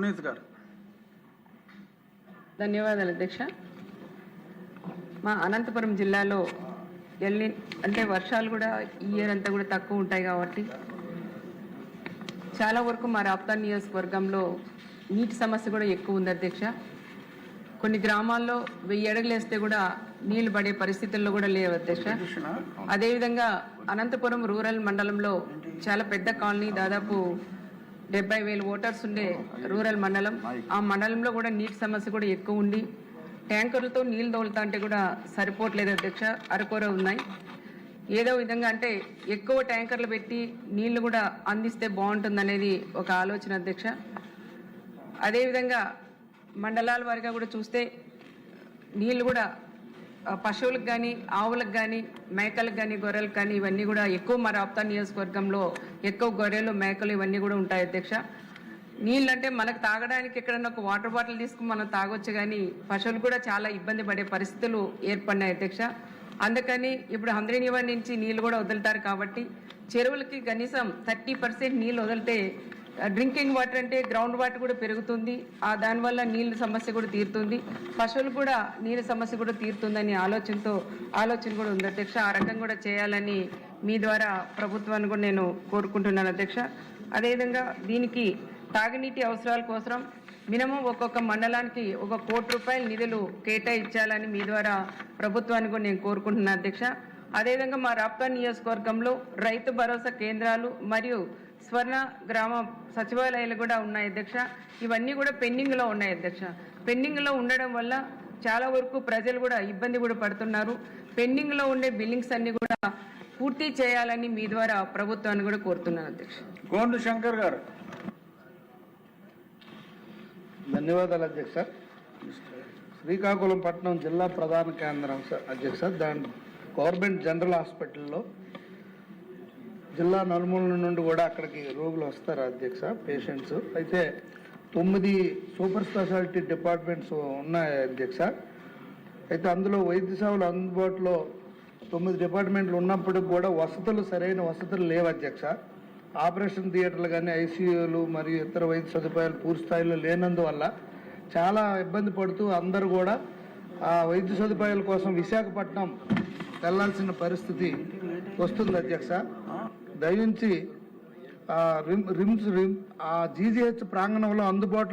పునీత్ గారు. ధన్యవాదాలు అధ్యక్ష. మా అనంతపురం జిల్లాలో అంటే వర్షాలు కూడా ఈ ఇయర్ అంతా కూడా తక్కువ ఉంటాయి కాబట్టి చాలా వరకు మా రాప్తా నియోజకవర్గంలో నీటి సమస్య కూడా ఎక్కువ ఉంది అధ్యక్ష. కొన్ని గ్రామాల్లో 1000 అడుగులు వేస్తే కూడా నీళ్లు పడే పరిస్థితుల్లో కూడా లేవు అధ్యక్ష. అదేవిధంగా అనంతపురం రూరల్ మండలంలో చాలా పెద్ద కాలనీ, దాదాపు 70,000 ఓటర్స్ ఉండే రూరల్ మండలం. ఆ మండలంలో కూడా నీటి సమస్య కూడా ఎక్కువ ఉండి ట్యాంకర్లతో నీళ్లు తోలుతా అంటే కూడా సరిపోవట్లేదు అధ్యక్ష. అరకొర ఉన్నాయి. ఏదో విధంగా అంటే ఎక్కువ ట్యాంకర్లు పెట్టి నీళ్లు కూడా అందిస్తే బాగుంటుందనేది ఒక ఆలోచన అధ్యక్ష. అదేవిధంగా మండలాల వారిగా కూడా చూస్తే నీళ్లు కూడా పశువులకు కానీ, ఆవులకు కానీ, మేకలకు కానీ, గొర్రెలకు కానీ ఇవన్నీ కూడా ఎక్కువ మా రాప్తా నియోజకవర్గంలో ఎక్కువ గొర్రెలు, మేకలు ఇవన్నీ కూడా ఉంటాయి అధ్యక్ష. నీళ్ళు అంటే మనకు తాగడానికి ఎక్కడన్నా ఒక వాటర్ బాటిల్ తీసుకుని మనం తాగొచ్చు, కానీ పశువులు కూడా చాలా ఇబ్బంది పడే పరిస్థితులు ఏర్పడినాయి అధ్యక్ష. అందుకని ఇప్పుడు హంద్రీనివర్ నుంచి నీళ్లు కూడా వదులుతారు కాబట్టి చెరువులకి కనీసం 30% నీళ్ళు వదిలితే డ్రింకింగ్ వాటర్ అంటే గ్రౌండ్ వాటర్ కూడా పెరుగుతుంది. దానివల్ల నీళ్ళ సమస్య కూడా తీరుతుంది, పశువులు కూడా నీళ్ళ సమస్య కూడా తీరుతుందని ఆలోచన కూడా ఉంది అధ్యక్ష. ఆ రకం కూడా చేయాలని మీ ద్వారా ప్రభుత్వాన్ని కూడా నేను కోరుకుంటున్నాను అధ్యక్ష. అదేవిధంగా దీనికి తాగునీటి అవసరాల కోసం మినిమం ఒక్కొక్క మండలానికి 1 కోటి రూపాయల నిధులు కేటాయించాలని మీ ద్వారా ప్రభుత్వాన్ని కూడా నేను కోరుకుంటున్నాను అధ్యక్ష. అదేవిధంగా మా రాప్తా నియోజకవర్గంలో రైతు భరోసా కేంద్రాలు మరియు స్వర్ణ గ్రామ సచివాలయాలు కూడా ఉన్నాయి అధ్యక్ష. ఇవన్నీ కూడా పెండింగ్లో ఉన్నాయి అధ్యక్ష. పెండింగ్లో ఉండడం వల్ల చాలా వరకు ప్రజలు కూడా ఇబ్బంది కూడా పడుతున్నారు. పెండింగ్లో ఉండే బిల్లింగ్స్ అన్ని కూడా పూర్తి చేయాలని మీ ద్వారా ప్రభుత్వాన్ని కూడా కోరుతున్నాను అధ్యక్ష. గోండు శంకర్ గారు. ధన్యవాదాలు అధ్యక్ష. శ్రీకాకుళం పట్టణం జిల్లా ప్రధాన కేంద్రం అధ్యక్ష. దాని గవర్నమెంట్ జనరల్ హాస్పిటల్లో జిల్లా నలుమూల నుండి కూడా అక్కడికి రోగులు వస్తారు అధ్యక్ష, పేషెంట్స్. అయితే 9 సూపర్ స్పెషాలిటీ డిపార్ట్మెంట్స్ ఉన్నాయి అధ్యక్ష. అయితే అందులో వైద్య సేవలు అందుబాటులో 9 డిపార్ట్మెంట్లు ఉన్నప్పటికి కూడా సరైన వసతులు లేవు అధ్యక్ష. ఆపరేషన్ థియేటర్లు కానీ, ఐసీయూలు మరియు ఇతర వైద్య సదుపాయాలు పూర్తి స్థాయిలో లేనందువల్ల చాలా ఇబ్బంది పడుతూ అందరూ కూడా ఆ వైద్య సదుపాయాల కోసం విశాఖపట్నం వెళ్లాల్సిన పరిస్థితి వస్తుంది అధ్యక్ష. దయించి రిమ్స్ జీజీహెచ్ ప్రాంగణంలో అందుబాటులో